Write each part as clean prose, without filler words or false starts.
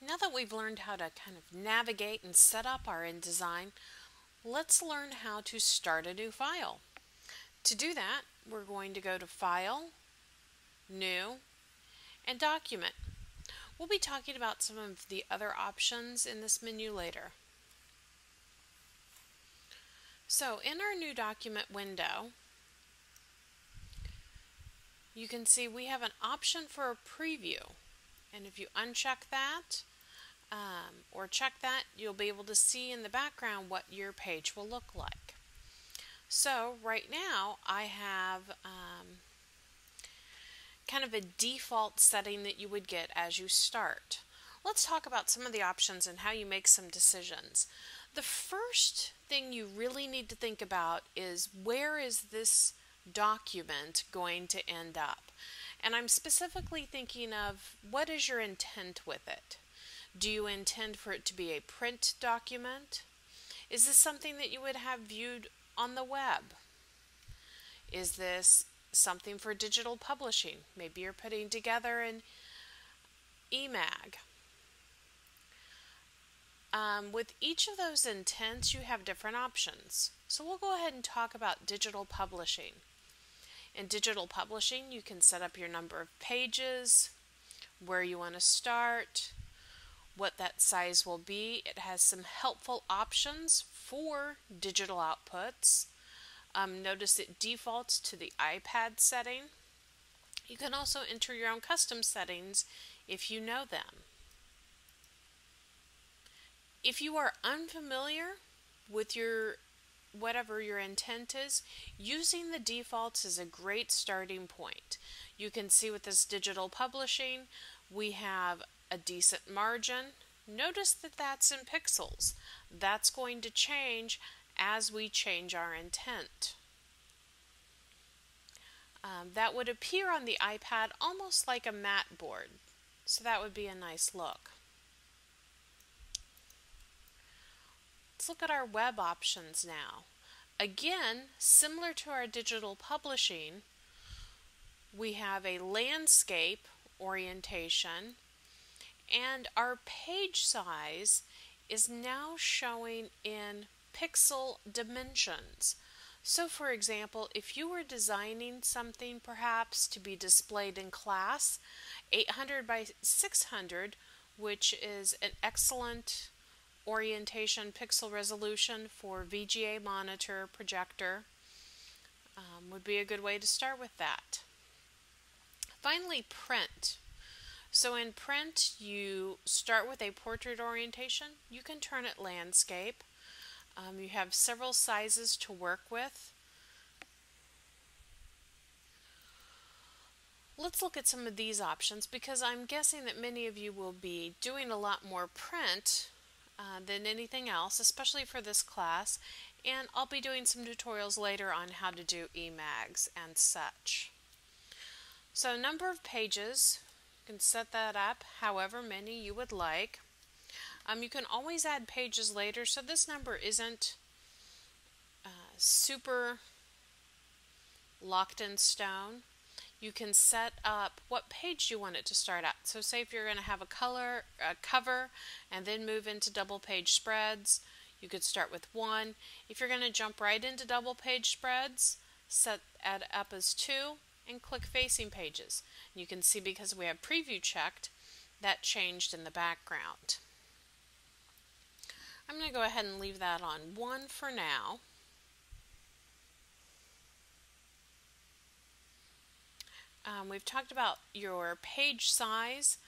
Now that we've learned how to kind of navigate and set up our InDesign, let's learn how to start a new file. To do that, we're going to go to File, New, and Document. We'll be talking about some of the other options in this menu later. So in our new document window, you can see we have an option for a preview. And if you uncheck that or check that, you'll be able to see in the background what your page will look like. So right now I have kind of a default setting that you would get as you start. Let's talk about some of the options and how you make some decisions. The first thing you really need to think about is, where is this document going to end up? And I'm specifically thinking of, what is your intent with it? Do you intend for it to be a print document? Is this something that you would have viewed on the web? Is this something for digital publishing? Maybe you're putting together an eMag. With each of those intents, you have different options. So we'll go ahead and talk about digital publishing. In digital publishing, you can set up your number of pages, where you want to start, what that size will be. It has some helpful options for digital outputs. Notice it defaults to the iPad setting. You can also enter your own custom settings if you know them. If you are unfamiliar with whatever your intent is, using the defaults is a great starting point. You can see with this digital publishing, we have a decent margin. Notice that that's in pixels. That's going to change as we change our intent. That would appear on the iPad almost like a mat board, so that would be a nice look. Let's look at our web options now. Again, similar to our digital publishing, we have a landscape orientation, and our page size is now showing in pixel dimensions. So for example, if you were designing something perhaps to be displayed in class, 800 by 600, which is an excellent orientation pixel resolution for VGA monitor projector, would be a good way to start with that. Finally, print. So in print, you start with a portrait orientation. You can turn it landscape. You have several sizes to work with. Let's look at some of these options, because I'm guessing that many of you will be doing a lot more print than anything else, especially for this class, and I'll be doing some tutorials later on how to do eMags and such. So number of pages, you can set that up however many you would like. You can always add pages later, so this number isn't super locked in stone. You can set up what page you want it to start at. So say if you're going to have a cover and then move into double page spreads, you could start with 1. If you're going to jump right into double page spreads, set it up as 2 and click facing pages. And you can see, because we have preview checked, that changed in the background. I'm going to go ahead and leave that on 1 for now. We've talked about your page size.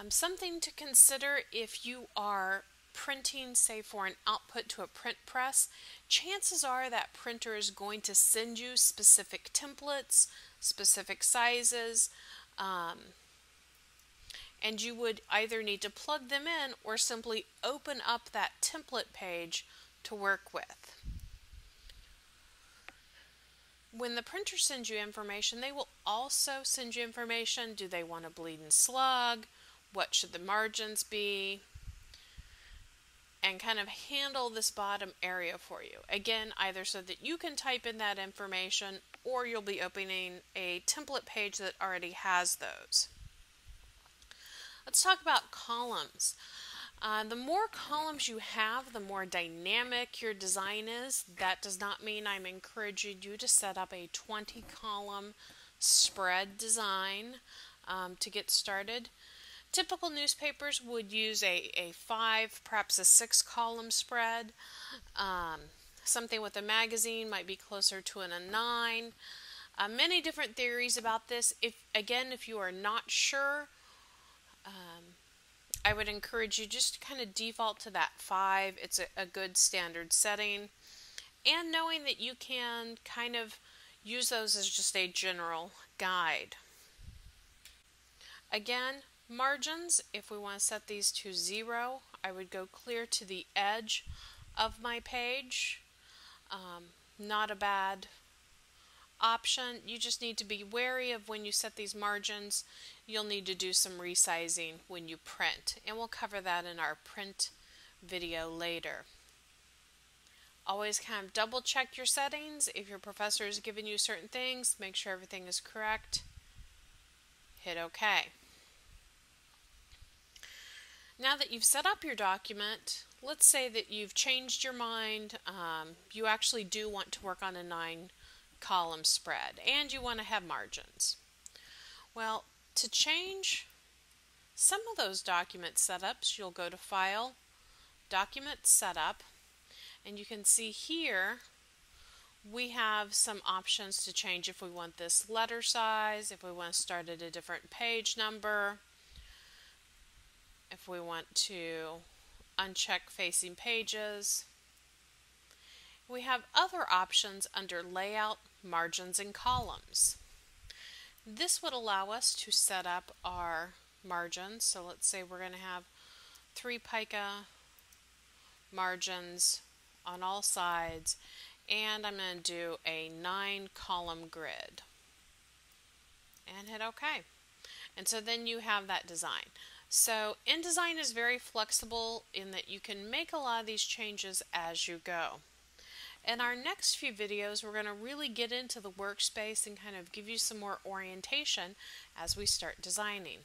Something to consider if you are printing, say, for an output to a print press, chances are that printer is going to send you specific templates, specific sizes, and you would either need to plug them in or simply open up that template page to work with. When the printer sends you information, they will also send you information. Do they want a bleed and slug? What should the margins be? And kind of handle this bottom area for you. Again, either so that you can type in that information, or you'll be opening a template page that already has those. Let's talk about columns. The more columns you have, the more dynamic your design is. That does not mean I'm encouraging you to set up a 20 column spread design to get started. Typical newspapers would use a 5, perhaps a 6 column spread. Something with a magazine might be closer to a 9. Many different theories about this. If you are not sure, I would encourage you just to kind of default to that 5. It's a good standard setting. And knowing that you can kind of use those as just a general guide. Again, margins, if we want to set these to 0, I would go clear to the edge of my page. Not a bad option. You just need to be wary of when you set these margins. You'll need to do some resizing when you print, and we'll cover that in our print video later. Always kind of double check your settings. If your professor is giving you certain things, make sure everything is correct. Hit OK. Now that you've set up your document, let's say that you've changed your mind. You actually do want to work on a 9 column spread and you want to have margins. Well, to change some of those document setups, you'll go to File, Document Setup, and you can see here we have some options to change if we want this letter size, if we want to start at a different page number, if we want to uncheck facing pages. We have other options under Layout, Margins, and Columns. This would allow us to set up our margins. So let's say we're going to have 3 pica margins on all sides, and I'm going to do a 9 column grid and hit OK. And so then you have that design. So InDesign is very flexible in that you can make a lot of these changes as you go. In our next few videos, we're going to really get into the workspace and kind of give you some more orientation as we start designing.